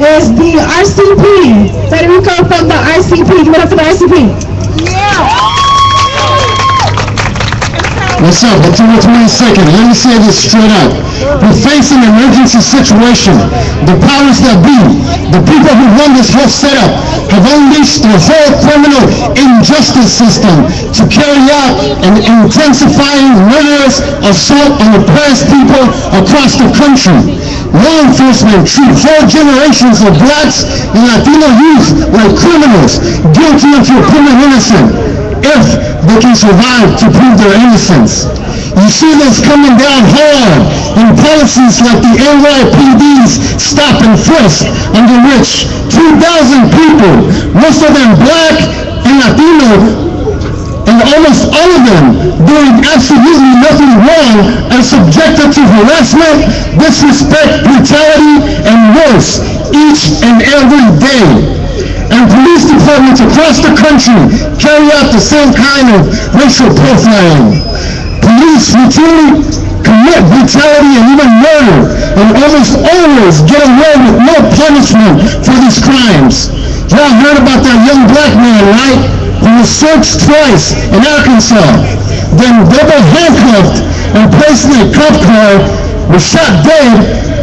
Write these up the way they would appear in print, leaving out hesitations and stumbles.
is the RCP. Federico from the RCP. Give it up for the RCP. What's up? What's in the 22nd? Let me say this straight out. We face an emergency situation. The powers that be, the people who run this whole setup, have unleashed the whole criminal injustice system to carry out an intensifying murderous assault on oppressed people across the country. Law enforcement treat whole generations of blacks and Latino youth like criminals, guilty until proven innocent, if they can survive to prove their innocence. You see this coming down hard in policies like the NYPD's stop and frisk, under which 2,000 people, most of them black and Latino, and almost all of them doing absolutely nothing wrong, are subjected to harassment, disrespect, brutality, and worse each and every day. And police departments across the country carry out the same kind of racial profiling. Police routinely commit brutality and even murder, and almost always get away with no punishment for these crimes. Y'all heard about that young black man, right? Who was searched twice in Arkansas, then double handcuffed and placed in a cop car, was shot dead,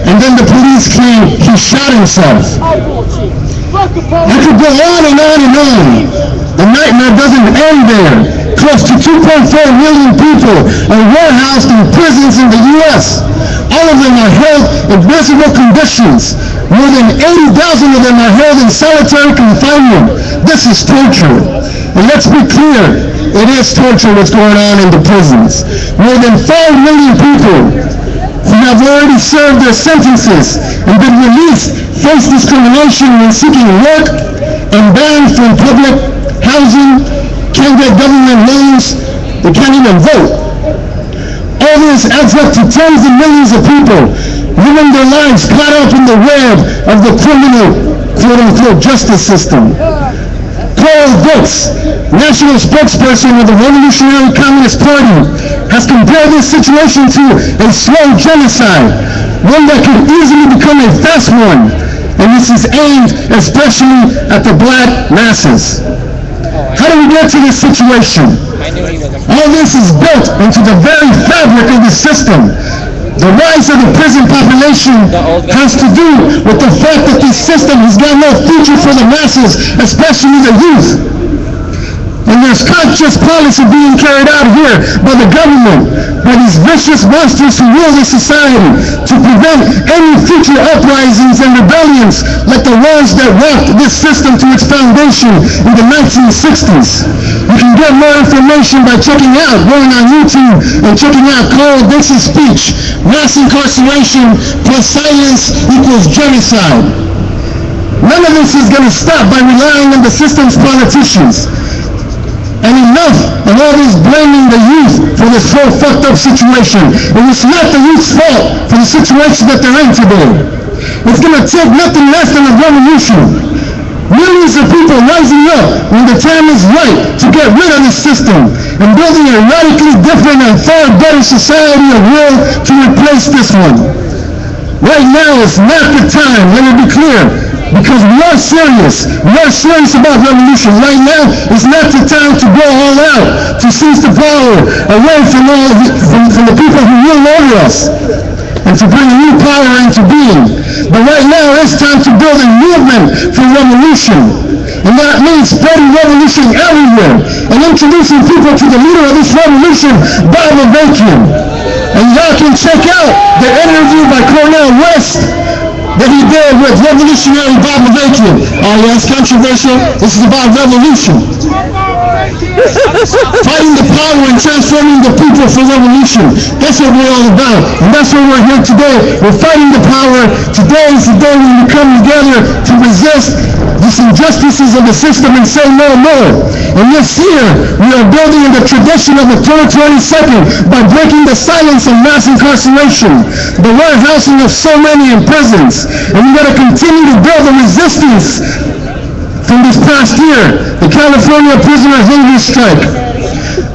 and then the police claimed he shot himself. I could go on and on and on. The nightmare doesn't end there. Close to 2.4 million people are warehoused in prisons in the U.S. All of them are held in miserable conditions. More than 80,000 of them are held in solitary confinement. This is torture. And let's be clear, it is torture what's going on in the prisons. More than 5 million people who have already served their sentences and been released face discrimination when seeking work and banned from public housing, can't get government loans, they can't even vote. All this adds up to tens of millions of people living their lives caught up in the web of the criminal, quote-unquote, justice system. Carl Dix, national spokesperson of the Revolutionary Communist Party, has compared this situation to a slow genocide, one that could easily become a fast one, and this is aimed especially at the black masses. How do we get to this situation? All this is built into the very fabric of the system. The rise of the prison population has to do with the fact that this system has got no future for the masses, especially the youth. And there's conscious policy being carried out here by the government, by these vicious monsters who rule this society, to prevent any future uprisings and rebellions like the ones that rocked this system to its foundation in the 1960s. You can get more information by going on YouTube and checking out Carl Dix's speech, Mass Incarceration plus Silence equals Genocide. None of this is going to stop by relying on the system's politicians. And enough of all this blaming the youth for this whole fucked up situation. And it's not the youth's fault for the situation that they're in today. It's going to take nothing less than a revolution. Millions of people rising up when the time is right to get rid of this system and building a radically different and far better society of will to replace this one. Right now is not the time, let me be clear, because we are serious. We are serious about revolution. Right now is not the time to go all out, to seize the power away from the people who rule over us, and to bring a new power into being. But right now it's time to build a movement for revolution. And that means spreading revolution everywhere and introducing people to the leader of this revolution, Bob Avakian. And y'all can check out the interview by Cornel West that he did with revolutionary Bob Avakian. Oh yeah, it's controversial. This is about revolution. Fighting the power and transforming the people for revolution. That's what we're all about. And that's why we're here today. We're fighting the power. Today is the day when we come together to resist these injustices of the system and say no more. And this year, we are building the tradition of October 22nd by breaking the silence of mass incarceration, the warehousing of so many in prisons. And we got to continue to build the resistance from this past year, the California prisoner hunger strike.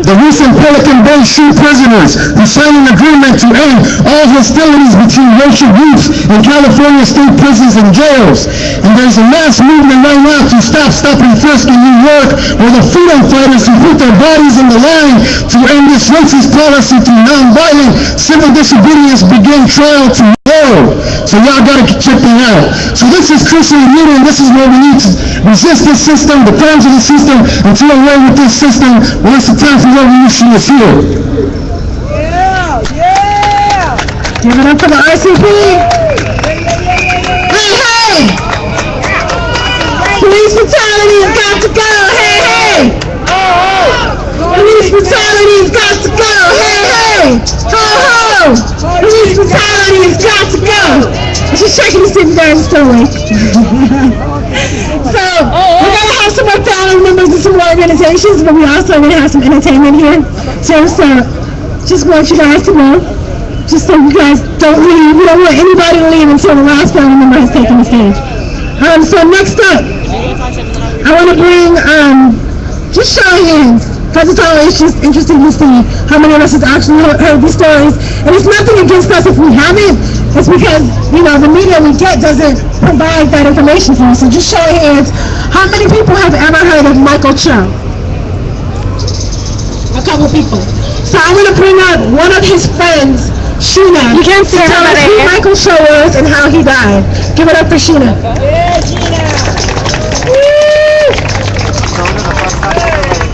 The recent Pelican Bay shoe prisoners who signed an agreement to end all hostilities between racial groups in California state prisons and jails. And there's a mass movement right now to stop and frisk in New York, where the freedom fighters who put their bodies in the line to end this racist policy through nonviolent civil disobedience begin trial tomorrow. So y'all gotta check that out. So this is Christian unity, and this is where we need to resist this system, the crimes of the system, and do away with this system. Well, it's the time for revolution is here. Yeah, yeah. Give it up for the RCP. Hey, hey. Police brutality has got to go. Hey, hey. Police brutality has got to go. Hey, hey. Ho, ho. Police brutality has got to go. I'm just checking to see if you guys are still awake. So, we're going to have some more family members and some more organizations, but we also are going to have some entertainment here. So, just want you guys to know, just so you guys don't leave. We don't want anybody to leave until the last family member has taken the stage. So next up, I want to bring, just show of hands, because it's always just interesting to see how many of us has actually heard these stories. And it's nothing against us if we haven't. It's because, the media we get doesn't provide that information for us. So just show of hands, how many people have ever heard of Michael Cho? A couple people. So I'm going to bring up one of his friends, Sheena. You can't see to tell us who Michael Cho was and how he died. Give it up for Sheena. Yeah, Sheena.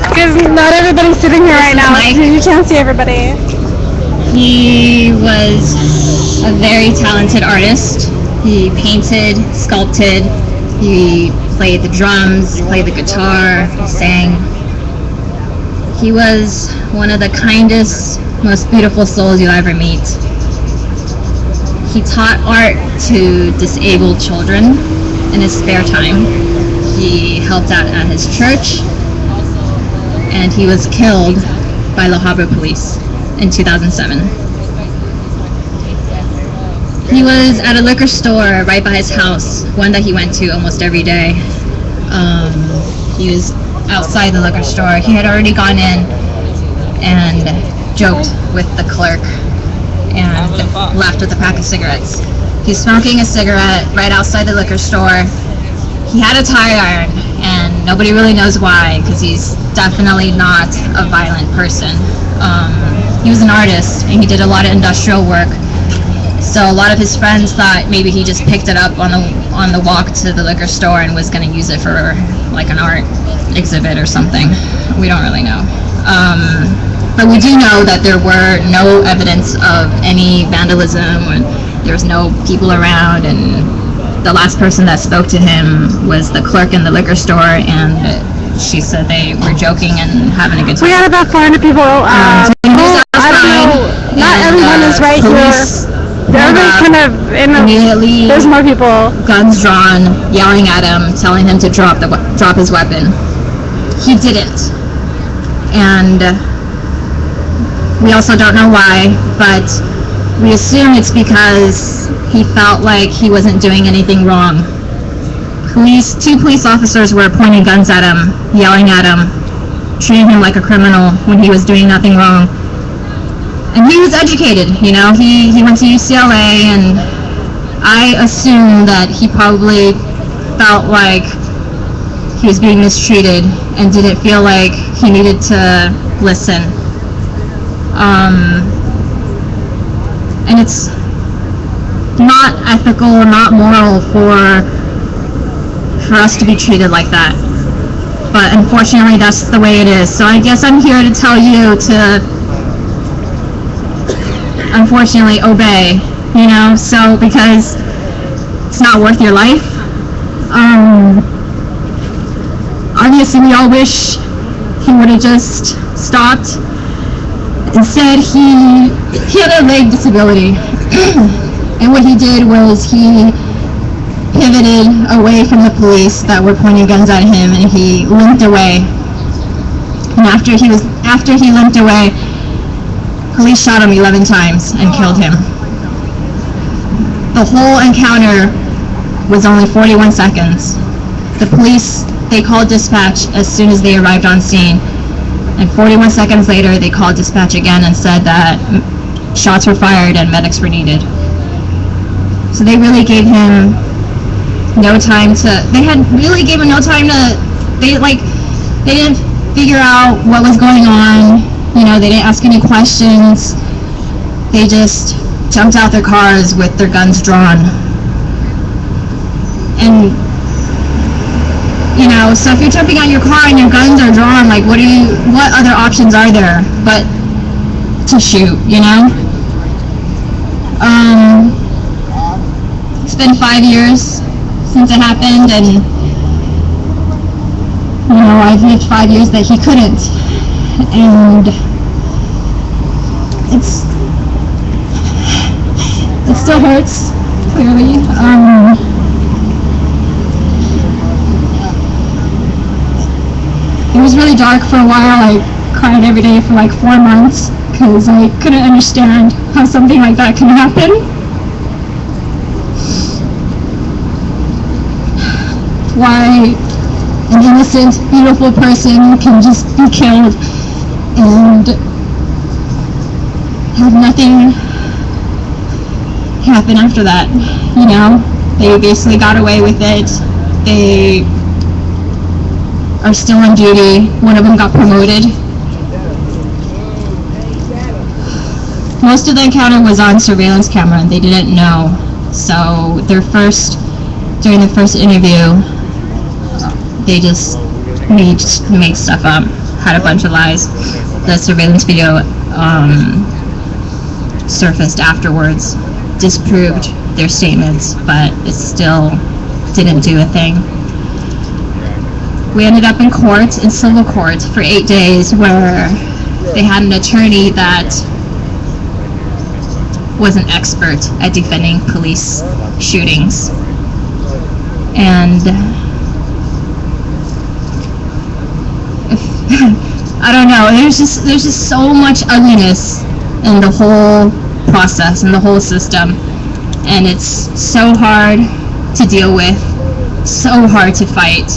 Because not everybody's sitting here right now. You can't see everybody. He was a very talented artist. He painted, sculpted, he played the drums, played the guitar, he sang. He was one of the kindest, most beautiful souls you'll ever meet. He taught art to disabled children in his spare time. He helped out at his church, and he was killed by La Habra police in 2007. He was at a liquor store right by his house, one that he went to almost every day. He was outside the liquor store. He had already gone in and joked with the clerk and left with a pack of cigarettes. He's smoking a cigarette right outside the liquor store. He had a tire iron, and nobody really knows why, because he's definitely not a violent person. He was an artist, and he did a lot of industrial work. So a lot of his friends thought maybe he just picked it up on the walk to the liquor store and was going to use it for like an art exhibit or something. We don't really know. But we do know that there were no evidence of any vandalism, or there was no people around, and the last person that spoke to him was the clerk in the liquor store, and she said they were joking and having a good time. We had about 400 people. I don't know. Not everyone is right here. Everybody's kind of in immediately. There's more people. Guns drawn, yelling at him, telling him to drop his weapon. He didn't, and we also don't know why, but we assume it's because he felt like he wasn't doing anything wrong. Two police officers were pointing guns at him, yelling at him, treating him like a criminal when he was doing nothing wrong. And he was educated, he went to UCLA, and I assume that he probably felt like he was being mistreated and didn't feel like he needed to listen. And it's not ethical, not moral for us to be treated like that. But unfortunately, that's the way it is. So I guess I'm here to tell you to, unfortunately, obey, so because it's not worth your life. Obviously, we all wish he would have just stopped. Instead, he had a leg disability, and what he did was he pivoted away from the police that were pointing guns at him, and he limped away. And after he limped away, police shot him 11 times and killed him. The whole encounter was only 41 seconds. The police, they called dispatch as soon as they arrived on scene. And 41 seconds later, they called dispatch again and said that shots were fired and medics were needed. So they really gave him no time to, they didn't figure out what was going on. You know, they didn't ask any questions. They just jumped out their cars with their guns drawn. And, you know, so if you're jumping out your car and your guns are drawn, like, what other options are there but to shoot, you know? It's been 5 years since it happened, and, you know, I've lived 5 years that he couldn't. And it still hurts, clearly. It was really dark for a while. I cried every day for like 4 months because I couldn't understand how something like that can happen. Why an innocent, beautiful person can just be killed and have nothing happen after that, you know? They basically got away with it. They are still on duty. One of them got promoted. Most of the encounter was on surveillance camera and they didn't know. So during the first interview, they just made stuff up, had a bunch of lies. The surveillance video surfaced afterwards, disproved their statements, but it still didn't do a thing. We ended up in court, in civil court, for 8 days, where they had an attorney that was an expert at defending police shootings. And I don't know, there's just so much ugliness in the whole process, in the whole system, and it's so hard to deal with, so hard to fight.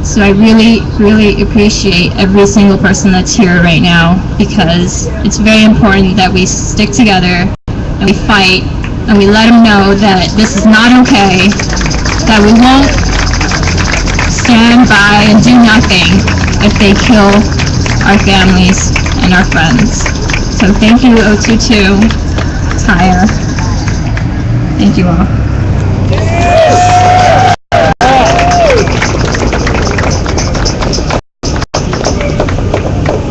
So I really, really appreciate every single person that's here right now, because it's very important that we stick together and we fight and we let them know that this is not okay, that we won't stand by and do nothing if they kill our families and our friends. So thank you, 022, Tyre. Thank you all.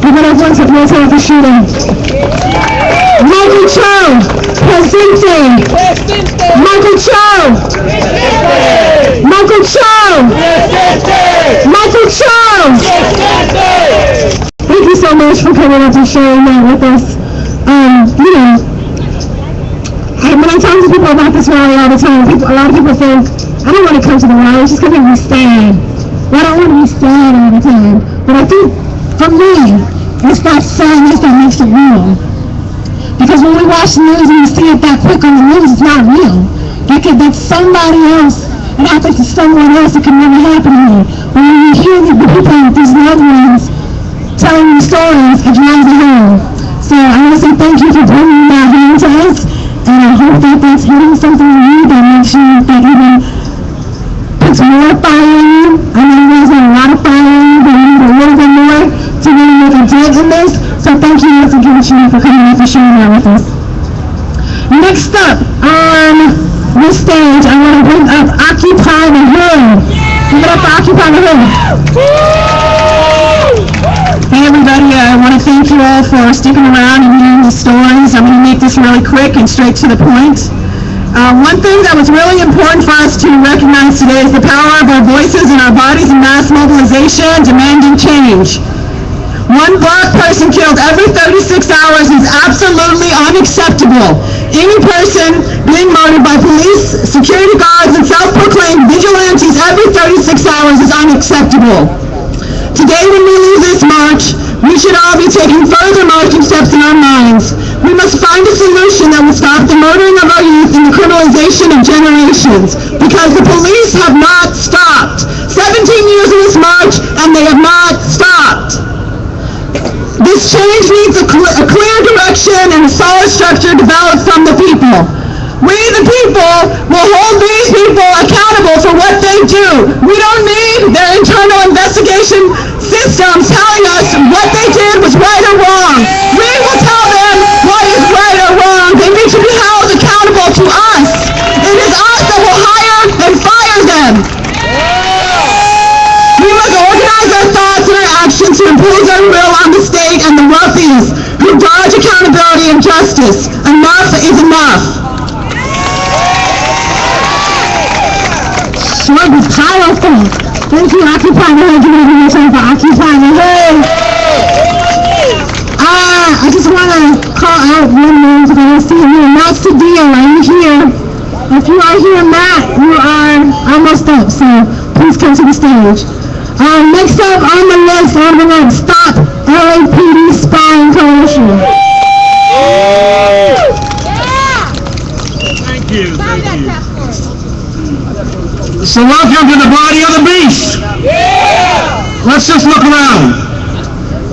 Give it up once again for the shooting. Michael Cho, Presidente. Michael Cho. Michael Cho. Michael Cho. Thank you so much for coming up and sharing that with us. You know, when I talk to people about this rally all the time, a lot of people think, I don't want to come to the rally, it's just because we stand. Well, I don't want to be stand all the time. But I think, for me, it's that sadness that makes it real. Because when we watch the news and we see it that quick on the news, it's not real. That's somebody else. It happens to someone else. It can never happen to me. But when you hear the people, these loved ones, telling these stories, it drives it home. So I want to say thank you for bringing that home to us. And I hope that that's hitting something in you that makes you that even puts more fire in you. I know you guys have a lot of fire in you, but you need a little bit more to really make a dent in this. So thank you once again for coming up and sharing that with us. Next up on this stage, I want to bring up Occupy the Hood. Give it up for Occupy the Hood. Hey everybody, I want to thank you all for sticking around and hearing the stories. I'm going to make this really quick and straight to the point. One thing that was really important for us to recognize today is the power of our voices and our bodies in mass mobilization demanding change. One black person killed every 36 hours is absolutely unacceptable. Any person being murdered by police, security guards, and self-proclaimed vigilantes every 36 hours is unacceptable. Today, when we leave this march, we should all be taking further marching steps in our minds. We must find a solution that will stop the murdering of our youth and the criminalization of generations, because the police have not stopped. 17 years in this march, and they have not stopped. This change needs a clear direction and a solid structure developed from the people. We, the people, will hold these people accountable for what they do. We don't need their internal investigation systems telling us what they did was right or wrong. We will tell them what is right or wrong. They need to be held accountable to us. It is us that will hire and fire them. We must organize our thoughts and our actions to impose our will on the state and the wealthiest who dodge accountability and justice. Enough is enough. Short is powerful. Thank you, Occupy. We're giving you time for Occupy. Hey! I just want to call out one name because I see you. Matt Cedillo, are you here? If you are here, Matt, you are almost up, so please come to the stage. Next up on the list, I'm going to Stop LAPD Spying Coalition. Thank you. So welcome to the body of the beast. Let's just look around.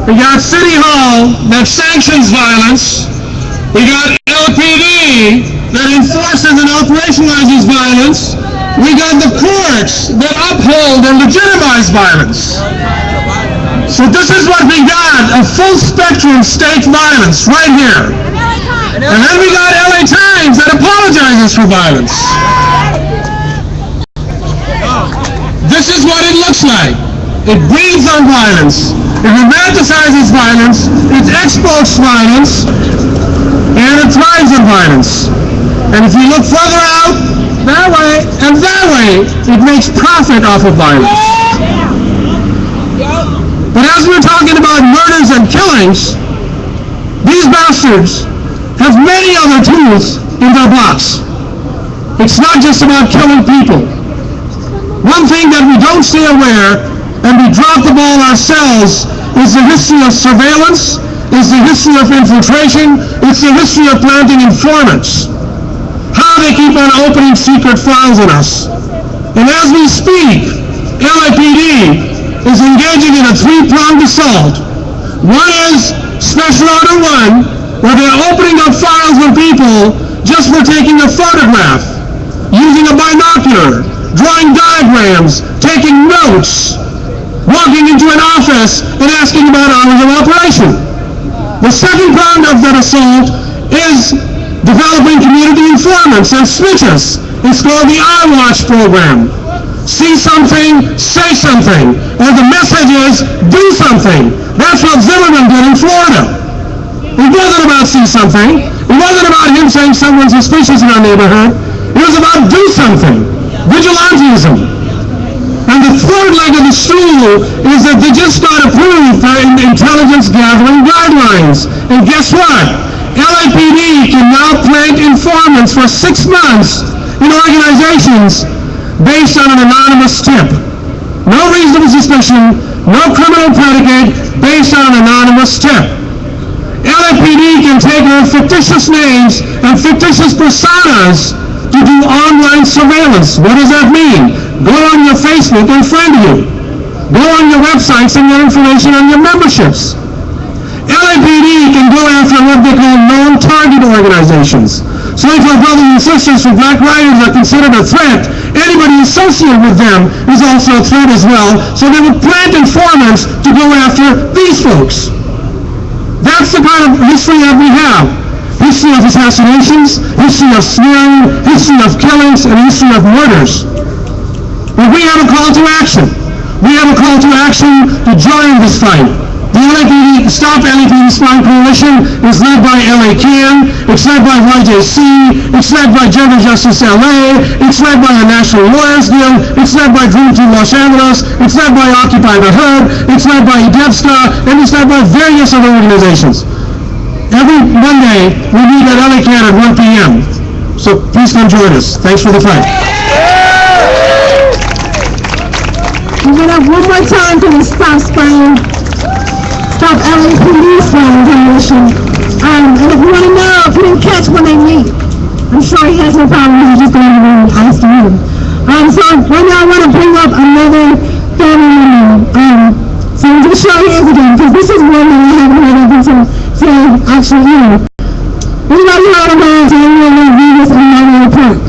We got City Hall that sanctions violence. We got LAPD that enforces and operationalizes violence. We got the courts that uphold and legitimize violence. So this is what we got, a full spectrum state violence right here. And then we got LA Times that apologizes for violence. This is what it looks like. It breeds on violence. It romanticizes violence. It exports violence. And it thrives on violence. And if you look further out, that way, and that way, it makes profit off of violence. But as we're talking about murders and killings, these bastards have many other tools in their box. It's not just about killing people. One thing that we don't stay aware, and we drop the ball ourselves, is the history of surveillance, is the history of infiltration, it's the history of planting informants. How they keep on opening secret files on us. And as we speak, LAPD is engaging in a three-pronged assault. One is Special Order 1, where they're opening up files with people just for taking a photograph, using a binocular, drawing diagrams, taking notes, walking into an office and asking about hours of operation. The second prong of that assault is developing community informants and snitches. It's called the I Watch program. See something, say something. Or the message is, do something. That's what Zimmerman did in Florida. It wasn't about see something. It wasn't about him saying someone's suspicious in our neighborhood. It was about do something. Vigilantism. And the third leg of the stool is that they just got approved for intelligence gathering guidelines. And guess what? LAPD can now plant informants for 6 months in organizations based on an anonymous tip. No reasonable suspicion, no criminal predicate, based on an anonymous tip. LAPD can take their fictitious names and fictitious personas to do online surveillance. What does that mean? Go on your Facebook and friend you. Go on your websites and get information on your memberships. LAPD can go after what they call known target organizations. So if our brothers and sisters for Black Riders are considered a threat, anybody associated with them is also a threat as well. So they would plant informants to go after these folks. That's the kind of history that we have. History of assassinations, history of smearing, history of killings, and history of murders. But we have a call to action. We have a call to action to join this fight. The LAPD, Stop LAPD Spying Coalition is led by LA CAN, it's led by YJC, it's led by Gender Justice LA, it's led by the National Lawyers Guild, it's led by Dream Team Los Angeles, it's led by Occupy the Hood, it's led by EDEVSTA, and it's led by various other organizations. Every Monday, we meet at LA CAN at 1 p.m. So please come join us. Thanks for the fight. We're going to have one more time for the Stop LAPD Spying Coalition. And if you want to know, if you didn't catch when they meet, I'm sure he has no problem. He's just going to be asked to you. So right now I want to bring up another family member. So I'm just show you again, because this is one that I haven't heard of treat you. What about you all about Daniel Rodriguez and Mario Park?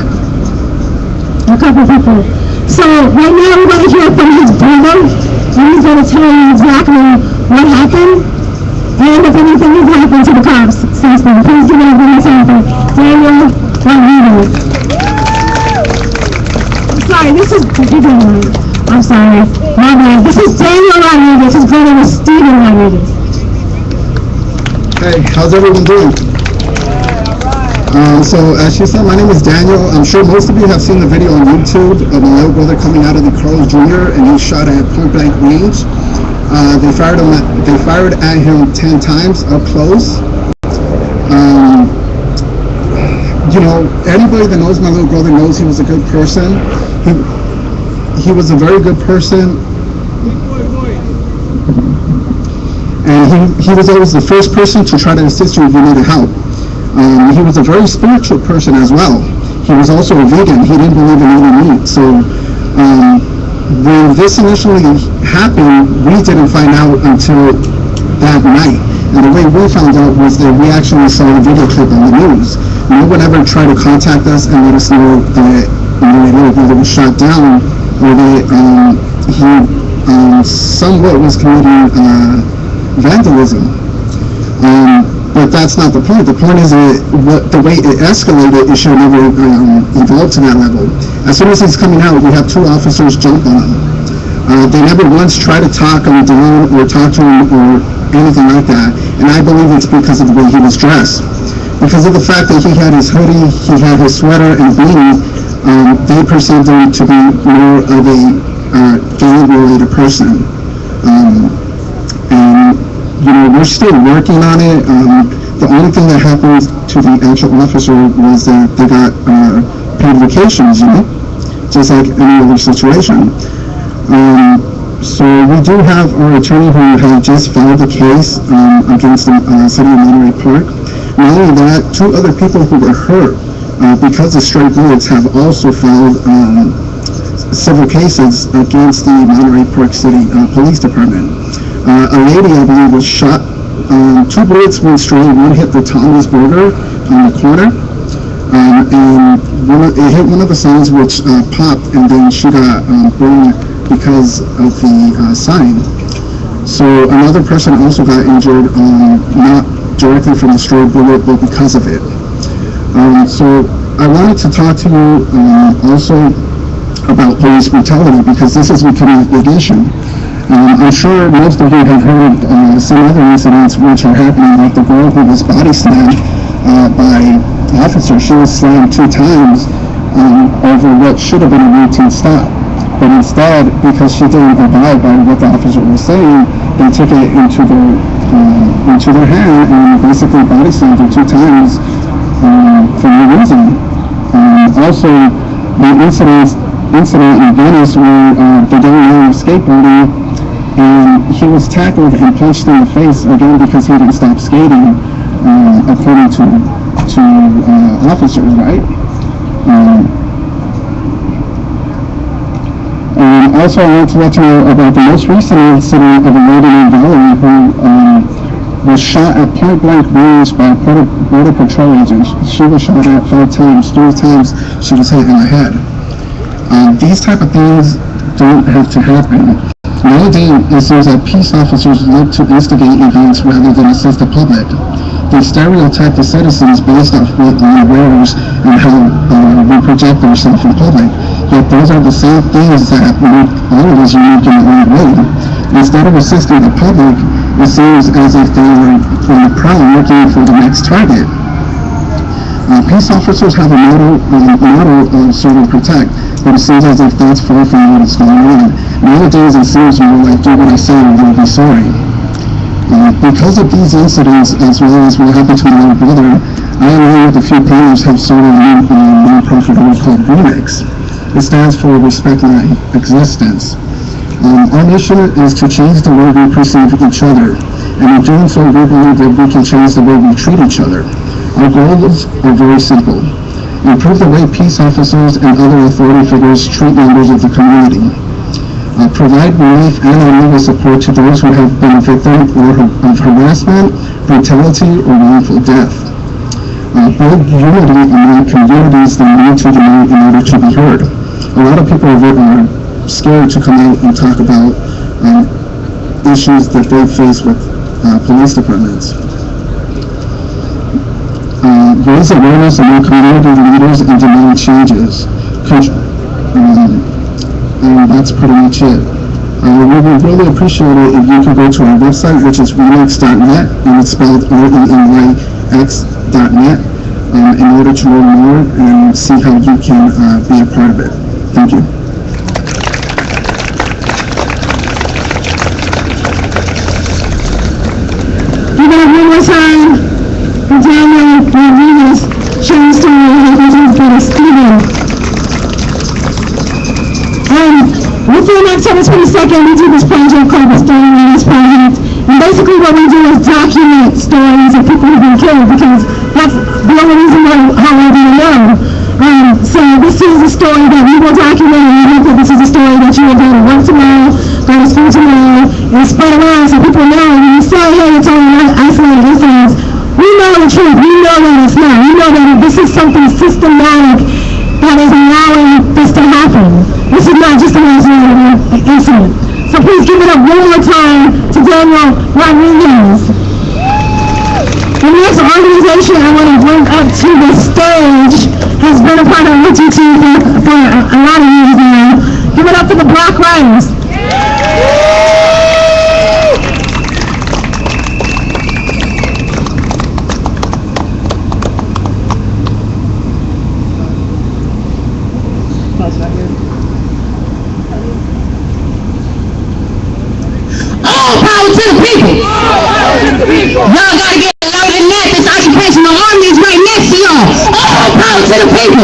A couple people. So right now we're going to hear from his brother, and he's going to tell you exactly what happened, and if anything has happened to the cops since then. Please give it up one time for Daniel Rodriguez. Sorry, this is, I'm sorry, my bad. This is Daniel Rodriguez, his brother was Steven Rodriguez. Hey, how's everyone doing? So as she said, my name is Daniel. I'm sure most of you have seen the video on YouTube of my little brother coming out of the Carl Jr. and he shot at point blank range. They fired at him 10 times up close. You know, anybody that knows my little brother knows he was a good person. He was a very good person. And he was always the first person to try to assist you if you needed help. He was a very spiritual person as well. He was also a vegan. He didn't believe in eating meat. So when this initially happened, we didn't find out until that night. And the way we found out was that we actually saw a video clip on the news. No one ever tried to contact us and let us know that my little brother was shot down, or that he somewhat was committing vandalism. But that's not the point. The point is that the way it escalated, it should never evolve to that level. As soon as he's coming out, we have 2 officers jump on him. They never once try to talk him down or talk to him or anything like that. And I believe it's because of the way he was dressed. Because of the fact that he had his hoodie, he had his sweater and beanie, they perceived him to be more of a gang-related person. And you know, we're still working on it. The only thing that happened to the actual officer was that they got paid vacations, you know, just like any other situation. So we do have our attorney who has just filed a case against the city of Monterey Park. Not only that, 2 other people who were hurt because of stray bullets have also filed civil cases against the Monterey Park City Police Department. A lady, I believe, was shot. 2 bullets went straight. One hit the Thomas Burger on the corner, and it hit one of the signs, which popped, and then she got burned because of the sign. So another person also got injured, not directly from the stray bullet, but because of it. So I wanted to talk to you also about police brutality, because this is becoming a big issue. I'm sure most of you have heard some other incidents which are happening, like the girl who was body slammed by officers. She was slammed 2 times over what should have been a routine stop. But instead, because she didn't abide by what the officer was saying, they took it into their hand and basically body slammed her 2 times for no reason. Also, the incident in Venice where the young man was skateboarding, and he was tackled and punched in the face again because he didn't stop skating, according to officers, right? And also, I want to let you know about the most recent incident of a lady named Valerie who was shot at point blank range by a border patrol agent. She was shot at 5 times. 3 times she was hit in the head. These type of things don't have to happen. Nowadays, it seems that peace officers look to instigate events rather than assist the public. They stereotype the citizens based off what they wear and how we project ourselves in public. Yet those are the same things that make all of us unique in their own way. Instead of assisting the public, it seems as if they were on the prowl looking for the next target. Peace officers have a motto of serve and protect, but it seems as if that's far from what is going on. Nowadays, it seems more like do what I say and you'll be sorry. Because of these incidents, as well as what happened to my little brother, I, along with a few partners, have started a non-profit group called Remix. It stands for Respect My Existence. Our mission is to change the way we perceive each other, and in doing so, we believe that we can change the way we treat each other. Our goals are very simple. Improve the way peace officers and other authority figures treat members of the community. provide relief and legal support to those who have been a victim of harassment, brutality, or wrongful death. Build unity among communities that need to unite in order to be heard. A lot of people are scared to come out and talk about issues that they face with police departments. Raise awareness among community leaders and demand changes. And that's pretty much it. We would really appreciate it if you could go to our website, which is remix.net, and it's spelled REMYX.net, in order to learn more and see how you can be a part of it. Thank you. Give it up one more time for Daniel Rodriguez, sharing story of how he was Steven. Within October 22nd, we do this project called the Story Writers Project. And basically what we do is document stories of people who've been killed, because that's the only reason how we're going to know. So this is a story that we will document, and we hope that this is a story that you will go to work tomorrow, go to school tomorrow, and spread around so people know. And when you say, hey, it's only isolated incidents, we know the truth. We know that it's not. We know that this is something systematic that is allowing this to happen. This is not just an isolated incident. So please give it up one more time to Daniel Rodriguez. The next organization I want to bring up to the stage has been a part of UGT for a lot of years now. Give it up for the Black Writers. Y'all gotta get louder than that. This occupational army is right next to y'all. All power to the people.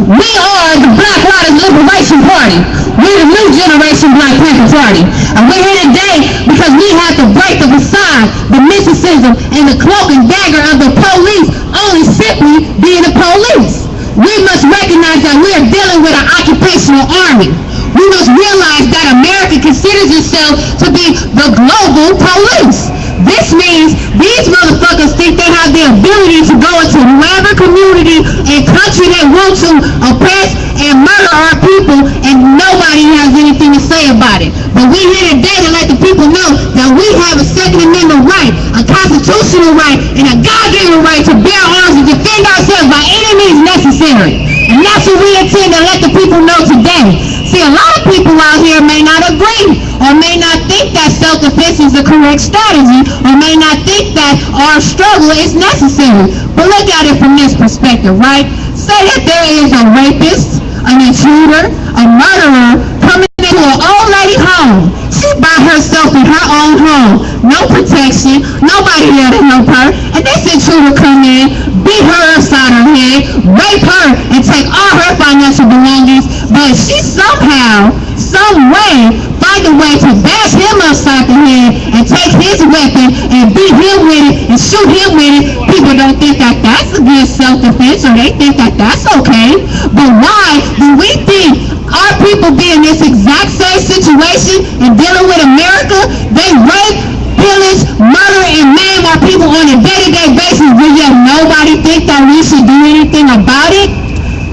We are the Black Riders Liberation Party. We're the new generation Black Panther Party. And we're here today because we have to break the facade, the mysticism, and the cloak and dagger of the police only simply being the police. We must recognize that we are dealing with an occupational army. We must realize that America considers itself to be the global police. This means these motherfuckers think they have the ability to go into whatever community and country they want to oppress and murder our people, and nobody has anything to say about it. But we're here today to let the people know that we have a Second Amendment right, a constitutional right, and a God-given right to bear arms and defend ourselves by any means necessary. And that's what we intend to let the people know today. See, a lot of people out here may not agree, or may not think that self-defense is the correct strategy, or may not think that our struggle is necessary. But look at it from this perspective, right? Say that there is a rapist, an intruder, a murderer coming into an old lady home. She's by herself in her own home. No protection, nobody there to help her. And this intruder come in, beat her upside her head, rape her, and take all her financial belongings. But she somehow, some way, find a way to bash him upside the head and take his weapon and beat him with it and shoot him with it. People don't think that that's against self-defense, or they think that that's okay. But why do we think our people be in this exact same situation and dealing with America? They rape, pillage, murder, and maim our people on a day-to-day basis, but yet nobody think that we should do anything about it?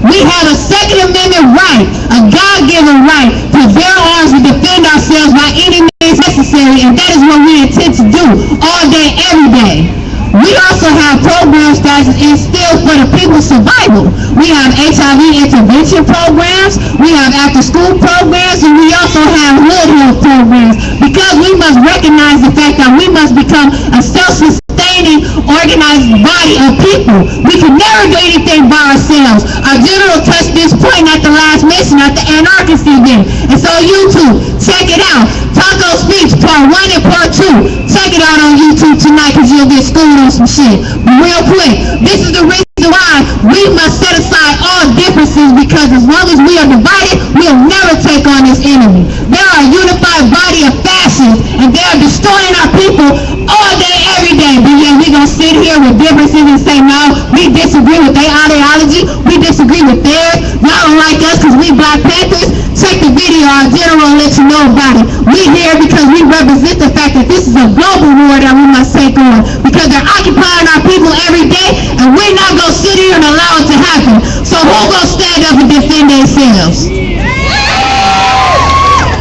We have a Second Amendment right, a God-given right to bear arms and defend ourselves by any means necessary, and that is what we intend to do all day, every day. We also have programs that instill for the people's survival. We have HIV intervention programs, we have after-school programs, and we also have hood health programs, because we must recognize the fact that we must become a self-sustaining, organized body of people. We can never do anything by ourselves. Our general touched this point at the last mission at the Anarchist event. It's on YouTube. Check it out. Taco Speech Part 1 and Part 2. Check it out on YouTube tonight, because you'll get schooled on some shit. But real quick, this is the reason why we must set aside all differences, because as long as we are divided, we'll never take on this enemy. They are a unified body of fascists, and they are destroying our people all day, every day. But yeah, we're going to sit here with differences and say, no, we disagree with their ideology, we disagree with theirs. Y'all y'all don't like us because we Black Panthers, check the video. Our general will let you know about it. We here because we represent the fact that this is a global war that we must take on because they're occupying our people every day, and we're not going to sit here and allow it to happen. So who going to stand up and defend themselves?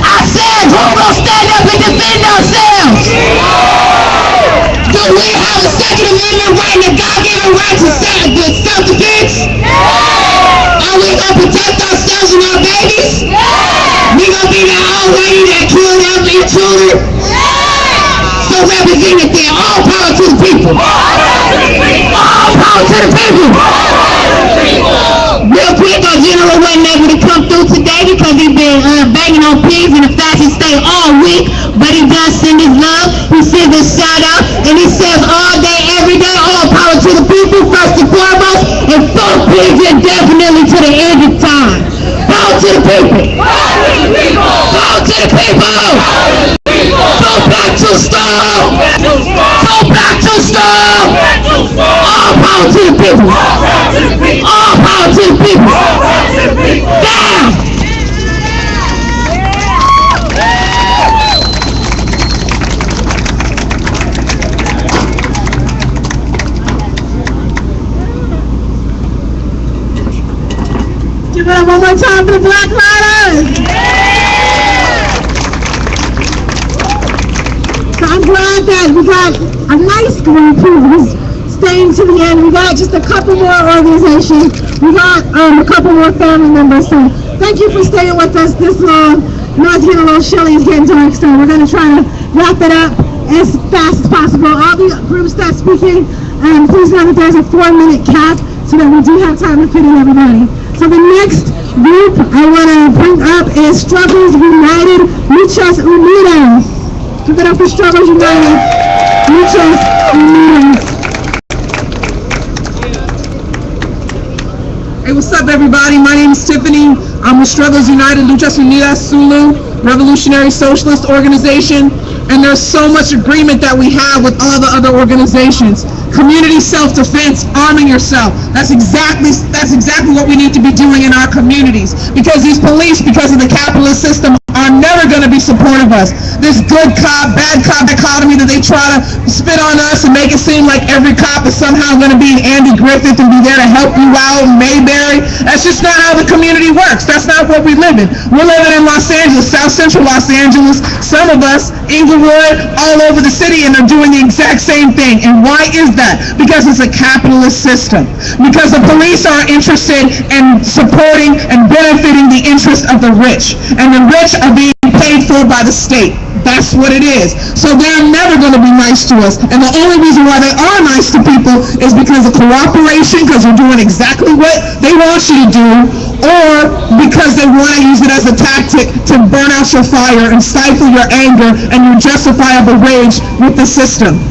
I said, who going to stand up and defend ourselves? Do we have a Second Amendment right and a God-given right to self-defense? Are we going to protect ourselves and our babies? We going to be the old lady that killed every children? So represent it there. All power to the people. All power to the people. Real quick, our general wasn't able to come through today because he's been banging on pigs in the fashion state all week, but he does send his love, he sends his shout out, and he says all day, every day, all power to the people first and foremost, and fuck pigs indefinitely to the end of time. Power to the people. Power to the people. Go back to storm. Go back to storm. All power to the people. All power to the people. Down. Give it up one more time for the Black Riders. So I'm glad that we got a nice group who's staying to the end. We got just a couple more organizations. We got a couple more family members. So thank you for staying with us this long. Now it's getting a little chilly. It's getting dark, so we're going to try to wrap it up as fast as possible. All the groups that's speaking, please know that there's a 4-minute cap so that we do have time to fit in everybody. So the next group I want to bring up is Struggles United, Luchas Unidas. Give it up for Struggles United, Luchas Unidas. Hey, what's up, everybody? My name is Tiffany. I'm with Struggles United, Luchas Unidas, Sulu, Revolutionary Socialist Organization, and there's so much agreement that we have with all the other organizations. Community self-defense, arming yourself. That's exactly what we need to be doing in our communities. Because these police, because of the capitalist system, are never going to be supportive of us. This good cop, bad cop dichotomy that they try to spit on us and make it seem like every cop is somehow going to be Andy Griffith and be there to help you out, Mayberry. That's just not how the community works. That's not what we live in. We're living in Los Angeles, South Central Los Angeles. Some of us, Inglewood, all over the city, and they're doing the exact same thing. And why is that? Because it's a capitalist system. Because the police are interested in supporting and benefiting the interests of the rich. And the rich are being paid for by the state. That's what it is. So they're never going to be nice to us. And the only reason why they are nice to people is because of cooperation, because they're doing exactly what they want you to do, or because they want to use it as a tactic to burn out your fire and stifle your anger and your justifiable rage with the system.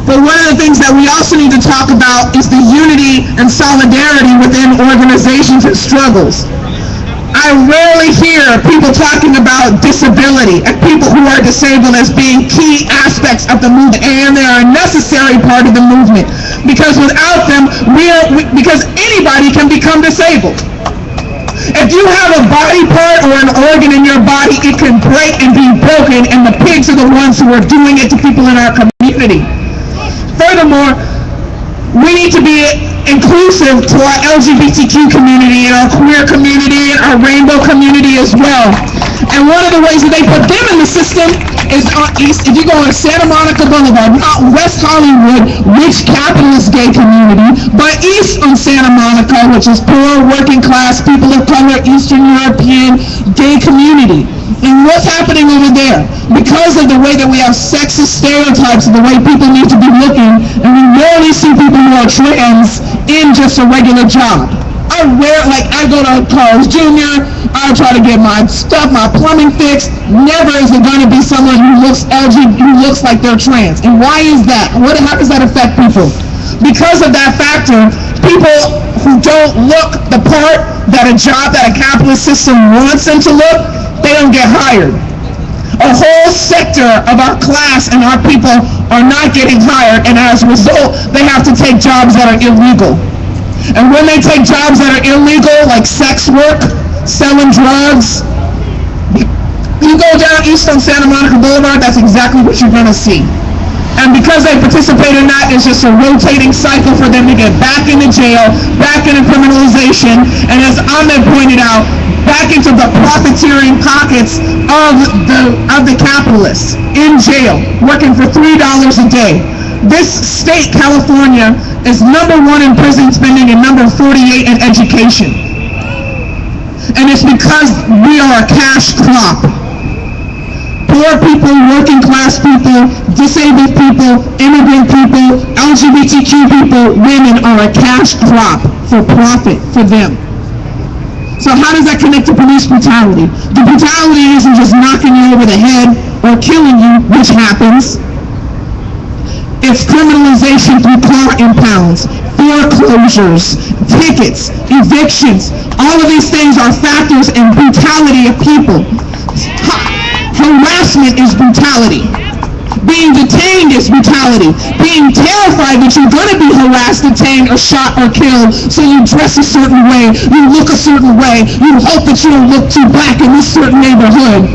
But one of the things that we also need to talk about is the unity and solidarity within organizations and struggles. I rarely hear people talking about disability and people who are disabled as being key aspects of the movement, and they are a necessary part of the movement, because without them, because anybody can become disabled. If you have a body part or an organ in your body, it can break and be broken, and the pigs are the ones who are doing it to people in our community. Furthermore, we need to be inclusive to our LGBTQ community and our queer community and our rainbow community as well. And one of the ways that they put them in the system is on East. If you go on Santa Monica Boulevard, not West Hollywood, rich capitalist gay community, but east on Santa Monica, which is poor, working class, people of color, Eastern European gay community. And what's happening over there? Because of the way that we have sexist stereotypes of the way people need to be looking, and we rarely see people who are trans in just a regular job. I go to Carl's Jr., I try to get my stuff, my plumbing fixed. Never is it going to be someone who looks like they're trans. And why is that? How does that affect people? Because of that factor, people who don't look the part that a capitalist system wants them to look, they don't get hired. A whole sector of our class and our people are not getting hired, and as a result, they have to take jobs that are illegal. And when they take jobs that are illegal, like sex work, selling drugs, you go down east on Santa Monica Boulevard, that's exactly what you're gonna see. And because they participate in that, it's just a rotating cycle for them to get back into jail, back into criminalization, and as Ahmed pointed out, back into the profiteering pockets of the capitalists in jail, working for $3 a day. This state, California, is number 1 in prison spending and number 48 in education. And it's because we are a cash crop. Poor people, working class people, disabled people, immigrant people, LGBTQ people, women are a cash crop for profit for them. So how does that connect to police brutality? The brutality isn't just knocking you over the head or killing you, which happens. It's criminalization through car impounds, foreclosures, tickets, evictions. All of these things are factors in brutality of people. Harassment is brutality. Being detained is brutality. Being terrified that you're going to be harassed, detained, or shot, or killed, so you dress a certain way, you look a certain way, you hope that you don't look too black in this certain neighborhood.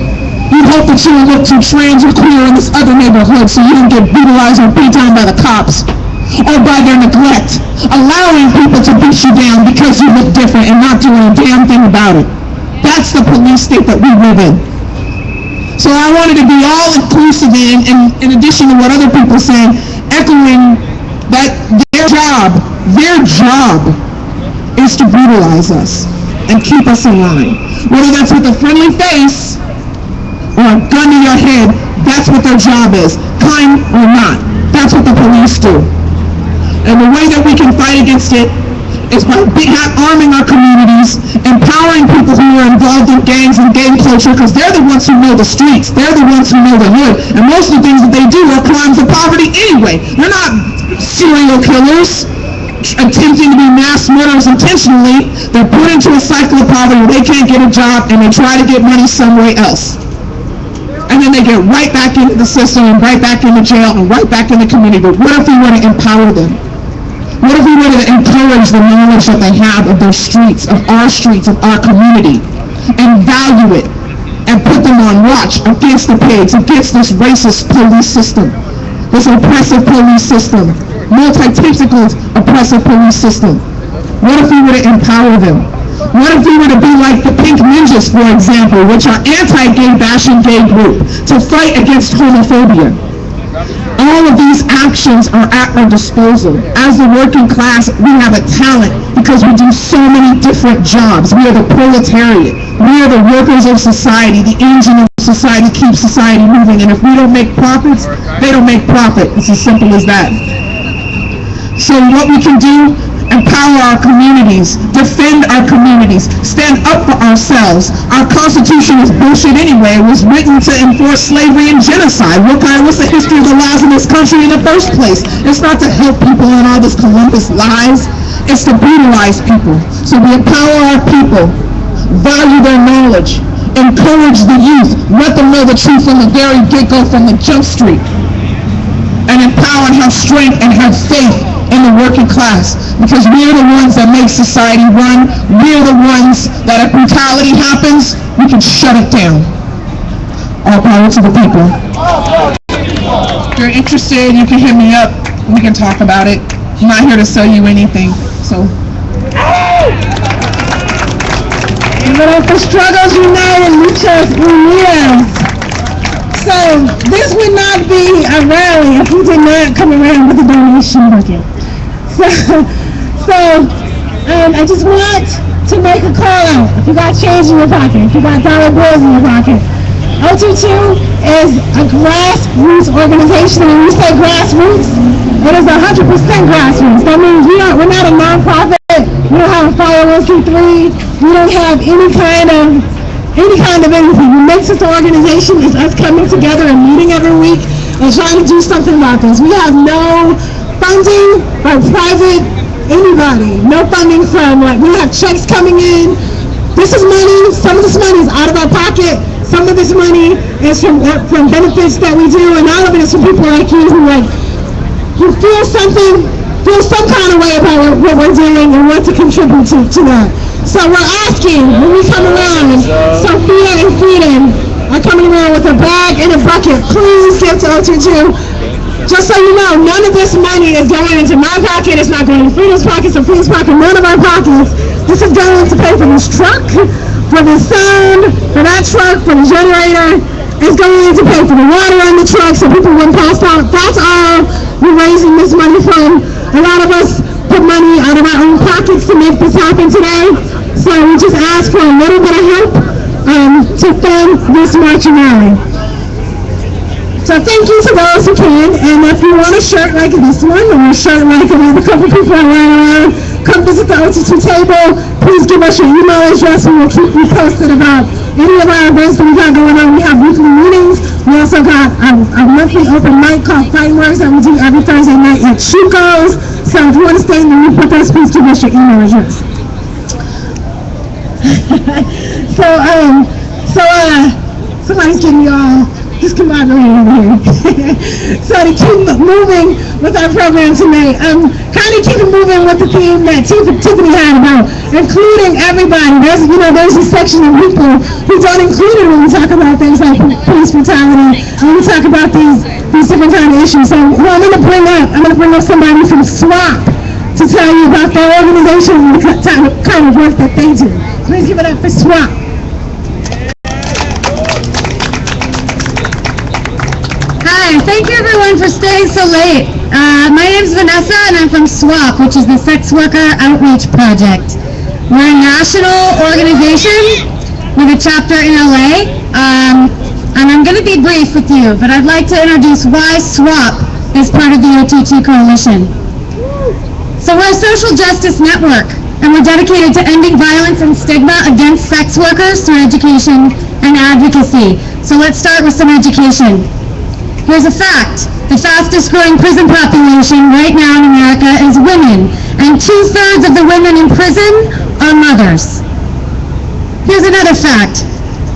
You hope that you don't look too trans or queer in this other neighborhood so you don't get brutalized or beat down by the cops or by their neglect, allowing people to beat you down because you look different and not doing a damn thing about it. That's the police state that we live in. So I wanted to be all inclusive in addition to what other people said, echoing that their job is to brutalize us and keep us in line. Whether that's with a friendly face or a gun to your head, that's what their job is, kind or not. That's what the police do. And the way that we can fight against it is by arming our communities, empowering people who are involved in gangs and gang culture, because they're the ones who know the streets, they're the ones who know the hood, and most of the things that they do are crimes of poverty anyway. They're not serial killers attempting to be mass murderers intentionally. They're put into a cycle of poverty where they can't get a job and they try to get money somewhere else. And then they get right back into the system and right back into jail and right back in the community. But what if we were to empower them? What if we were to encourage the knowledge that they have of their streets, of our community, and value it, and put them on watch against the pigs, against this racist police system, this oppressive police system, multi-tentacle oppressive police system? What if we were to empower them? What if we were to be like the Pink Ninjas, for example, which are anti-gay bashing gay group, to fight against homophobia? All of these actions are at our disposal. As the working class, we have a talent because we do so many different jobs. We are the proletariat. We are the workers of society. The engine of society keeps society moving. And if we don't make profits, they don't make profit. It's as simple as that. So what we can do, empower our communities, defend our communities, stand up for ourselves. Our Constitution is bullshit anyway. It was written to enforce slavery and genocide. What's the history of the laws in this country in the first place? It's not to help people in all this Columbus lies. It's to brutalize people. So we empower our people, value their knowledge, encourage the youth, let them know the truth from the very get-go, from the jump street, and empower and have strength and have faith in the working class, because we're the ones that make society run. We're the ones that if brutality happens, we can shut it down. All power to the people. If you're interested, you can hit me up. We can talk about it. I'm not here to sell you anything. So. The struggles united, luchas unidas. So this would not be a rally if we did not come around with a donation bucket. So I just want to make a call out. If you got change in your pocket, if you got dollar bills in your pocket, O22 is a grassroots organization. And when we say grassroots, it is 100% grassroots. That means we're not a nonprofit. We don't have a 501c3. We don't have any kind of anything. What makes this organization is us coming together and meeting every week and trying to do something about this. We have no funding by private anybody. No funding from, we have checks coming in. This is money. Some of this money is out of our pocket. Some of this money is from benefits that we do, and all of it is from people like you who you feel something, feel some kind of way about what we're doing and want to contribute to that. So we're asking when we come around, Sophia and Freedom are coming around with a bag and a bucket. Please give to O22. Just so you know, none of this money is going into my pocket. It's not going into Freedom's pocket, Sophia's pocket, none of our pockets. This is going to pay for this truck, for the sound, for that truck, for the generator. It's going to pay for the water on the truck so people wouldn't pass out. That's all we're raising this money from. A lot of us put money out of our own pockets to make this happen today. So we just ask for a little bit of help to fund this marching rally. So thank you to those who can, and if you want a shirt like this one, or a shirt like a couple people are wearing around, come visit the O22 table. Please give us your email address, and we'll keep you posted about any of our events that we got going on. We have weekly meetings. We also got a monthly open mic called Fireworks that we do every Thursday night at Chuco's. So if you want to stay in the loop with us, please give us your email address. Somebody's getting you all discombobulated over here. So to keep moving with our program tonight, kind of keep it moving with the theme that Tiffany had about including everybody. There's a section of people who don't include it when we talk about things like police brutality, when we talk about these different kind of issues. So I'm going to bring up somebody from SWAP to tell you about their organization and the kind of work that they do. Please give it up for SWAP. Hi, thank you everyone for staying so late. My name is Vanessa and I'm from SWAP, which is the Sex Worker Outreach Project. We're a national organization with a chapter in LA, and I'm going to be brief with you, but I'd like to introduce why SWAP is part of the O22 Coalition. So we're a social justice network, and we're dedicated to ending violence and stigma against sex workers through education and advocacy. So let's start with some education. Here's a fact. The fastest growing prison population right now in America is women, and 2/3 of the women in prison are mothers. Here's another fact.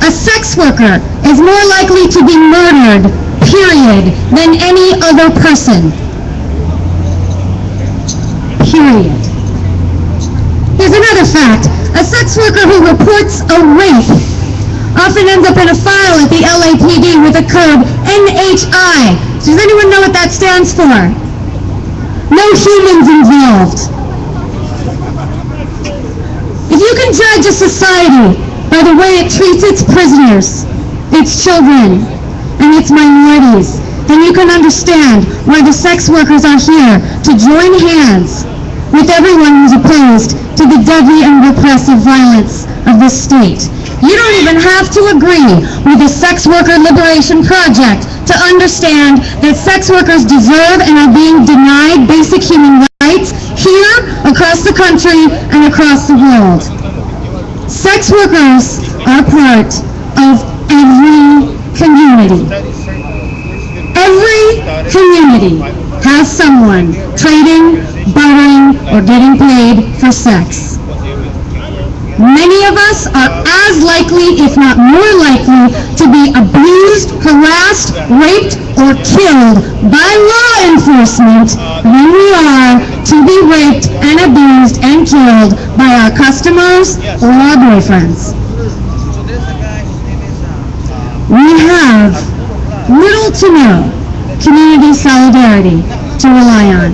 A sex worker is more likely to be murdered, period, than any other person. Period. Here's another fact. A sex worker who reports a rape often ends up in a file at the LAPD with a code NHI. Does anyone know what that stands for? No humans involved. If you can judge a society by the way it treats its prisoners, its children, and its minorities, then you can understand why the sex workers are here to join hands with everyone who's opposed to the deadly and repressive violence of this state. You don't even have to agree with the Sex Worker Liberation Project to understand that sex workers deserve and are being denied basic human rights here, across the country, and across the world. Sex workers are part of every community. Every community has someone trading, bartering, or getting paid for sex. Many of us are as likely, if not more likely, to be abused, harassed, raped, or killed by law enforcement than we are to be raped and abused and killed by our customers or our boyfriends. We have little to no community solidarity to rely on.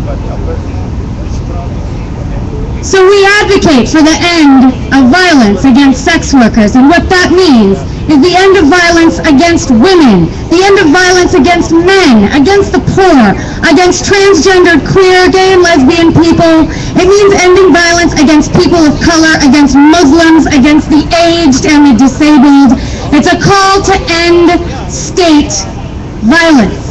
So we advocate for the end of violence against sex workers, and what that means is the end of violence against women, the end of violence against men, against the poor, against transgendered, queer, gay, and lesbian people. It means ending violence against people of color, against Muslims, against the aged and the disabled. It's a call to end state violence.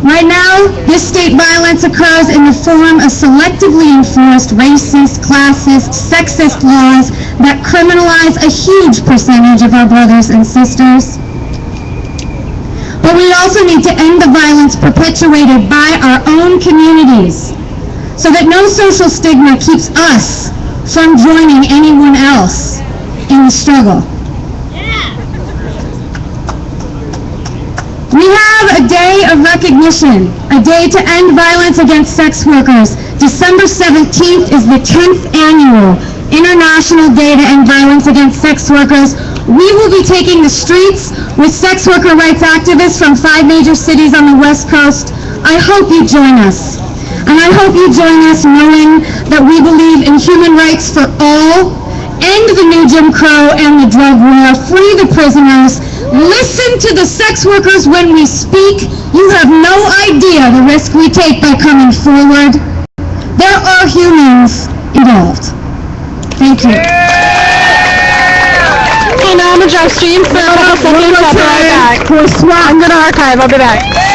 Right now, this state violence occurs in the form of selectively enforced racist, classist, sexist laws that criminalize a huge percentage of our brothers and sisters. But we also need to end the violence perpetuated by our own communities so that no social stigma keeps us from joining anyone else in the struggle. We have have a day of recognition, a day to end violence against sex workers. December 17th is the 10th annual International Day to End Violence Against Sex Workers. We will be taking the streets with sex worker rights activists from 5 major cities on the West Coast. I hope you join us. And I hope you join us knowing that we believe in human rights for all, end the new Jim Crow and the drug war, free the prisoners, listen to the sex workers when we speak. You have no idea the risk we take by coming forward. There are humans involved. Thank you. Okay, now I'm gonna drop streams, but I'll be right back. I'm gonna archive. I'll be back.